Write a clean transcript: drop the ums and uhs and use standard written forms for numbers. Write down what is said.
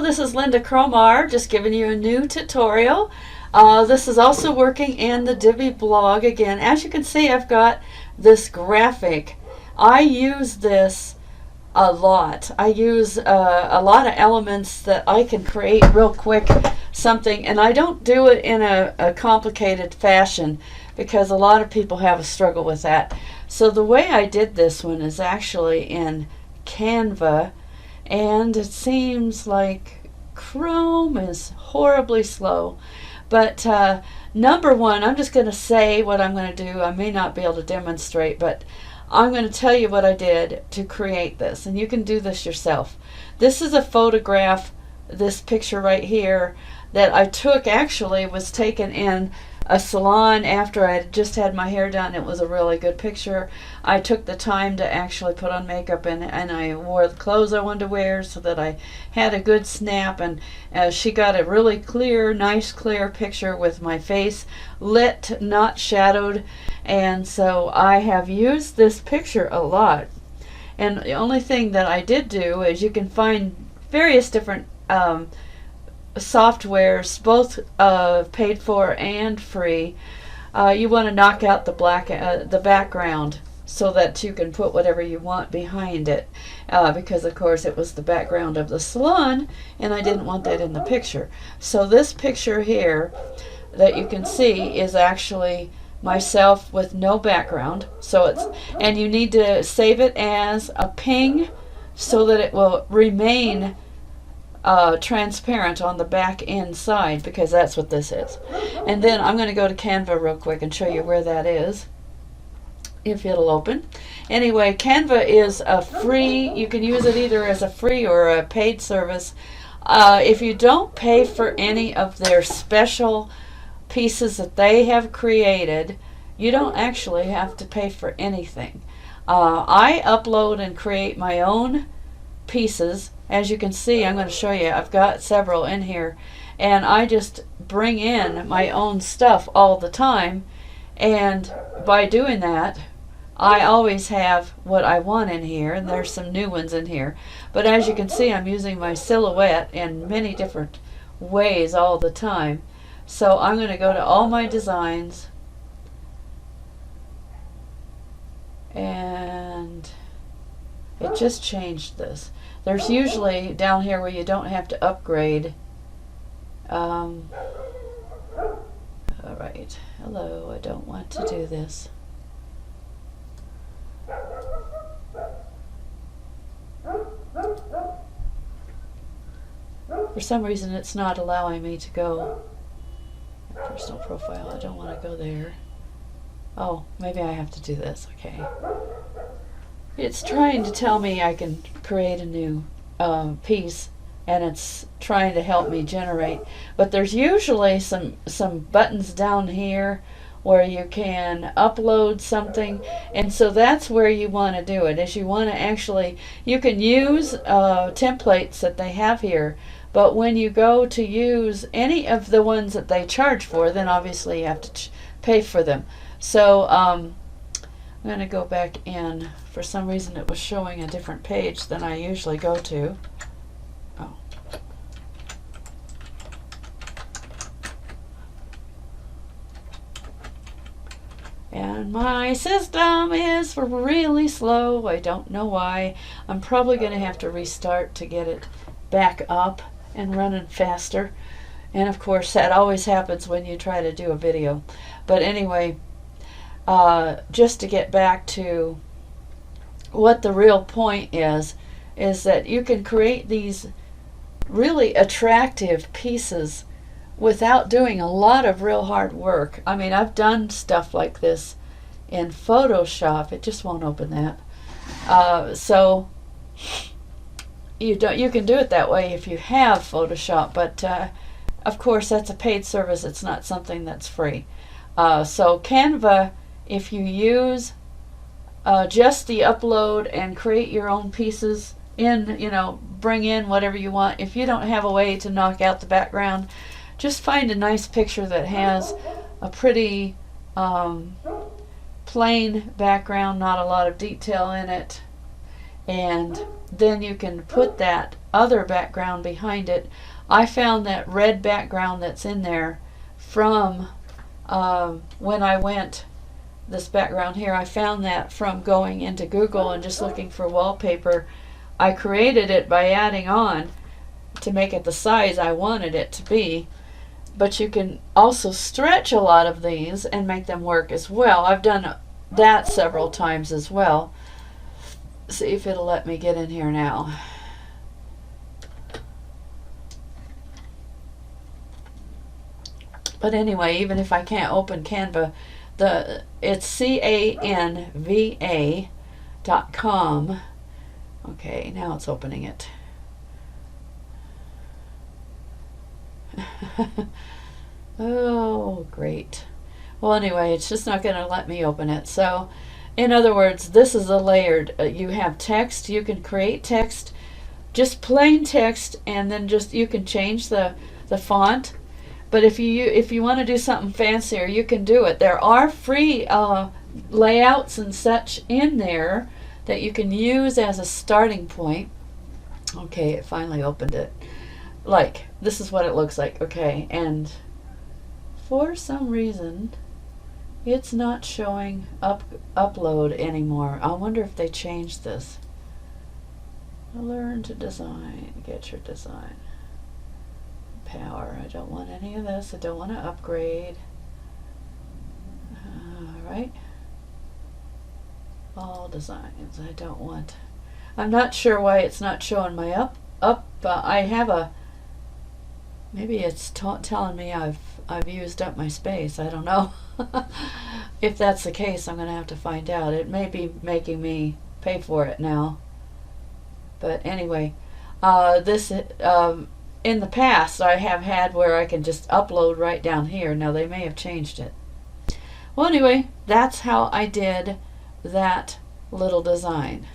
this is Lynda Cromar, just giving you a new tutorial. This is also working in the Divi blog again. As you can see, I've got this graphic. I use this a lot. I use a lot of elements that I can create real quick something, and I don't do it in a complicated fashion because a lot of people have a struggle with that. So the way I did this one is actually in Canva, and it seems like Chrome is horribly slow. But number one, I'm just going to say what I'm going to do. I may not be able to demonstrate, but I'm going to tell you what I did to create this, and you can do this yourself. This is a photograph, this picture right here, that I took, actually was taken in a salon after I had just had my hair done. It was a really good picture. I took the time to actually put on makeup, and I wore the clothes I wanted to wear so that I had a good snap, and she got a really clear, nice clear picture with my face lit, not shadowed. And so I have used this picture a lot, and the only thing that I did do is you can find various different softwares, both paid for and free. You want to knock out the background so that you can put whatever you want behind it, because of course it was the background of the salon and I didn't want that in the picture. So this picture here that you can see is actually myself with no background. So it's, and you need to save it as a ping so that it will remain transparent on the back inside, because that's what this is. And then I'm going to go to Canva real quick and show you where that is, if it'll open. Anyway, Canva is a free, you can use it either as a free or a paid service. If you don't pay for any of their special pieces that they have created, you don't actually have to pay for anything. I upload and create my own pieces. As you can see, I'm going to show you, I've got several in here, and I just bring in my own stuff all the time, and by doing that I always have what I want in here, and there's some new ones in here. But as you can see, I'm using my silhouette in many different ways all the time. So I'm going to go to all my designs, and it just changed this. There's usually down here where you don't have to upgrade. Alright, hello, I don't want to do this. For some reason it's not allowing me to go. My personal profile, I don't want to go there. Oh, maybe I have to do this, okay. It's trying to tell me I can create a new piece, and it's trying to help me generate. But there's usually some buttons down here where you can upload something, and so that's where you want to do it. Is you want to actually, you can use templates that they have here, but when you go to use any of the ones that they charge for, then obviously you have to pay for them. So I'm going to go back in. For some reason it was showing a different page than I usually go to. Oh. And my system is really slow. I don't know why. I'm probably going to have to restart to get it back up and running faster. And of course that always happens when you try to do a video. But anyway, just to get back to what the real point is that you can create these really attractive pieces without doing a lot of real hard work. I mean, I've done stuff like this in Photoshop. It just won't open that. So you can do it that way if you have Photoshop, but of course that's a paid service. It's not something that's free. So Canva, if you use just the upload and create your own pieces in, bring in whatever you want. If you don't have a way to knock out the background, just find a nice picture that has a pretty plain background, not a lot of detail in it, and then you can put that other background behind it. I found that red background that's in there from when I went, this background here, I found that from going into Google and just looking for wallpaper. I created it by adding on to make it the size I wanted it to be. But you can also stretch a lot of these and make them work as well. I've done that several times as well. See if it'll let me get in here now. But anyway, even if I can't open Canva, it's canva.com. Okay, now it's opening it. Oh, great. Well, anyway, it's just not going to let me open it. So, in other words, this is a layered. You have text. You can create text, just plain text, and then just you can change the font. But if you want to do something fancier, you can do it. There are free layouts and such in there that you can use as a starting point. Okay, it finally opened it. Like, this is what it looks like. Okay, and for some reason, it's not showing upload anymore. I wonder if they changed this. Learn to design. Get your design. Power. I don't want any of this. I don't want to upgrade. Alright. All designs. I don't want. I'm not sure why it's not showing my up. I have a. Maybe it's telling me I've used up my space. I don't know. If that's the case, I'm going to have to find out. It may be making me pay for it now. But anyway, this in the past I have had where I can just upload right down here. Now they may have changed it. Well, anyway, that's how I did that little design.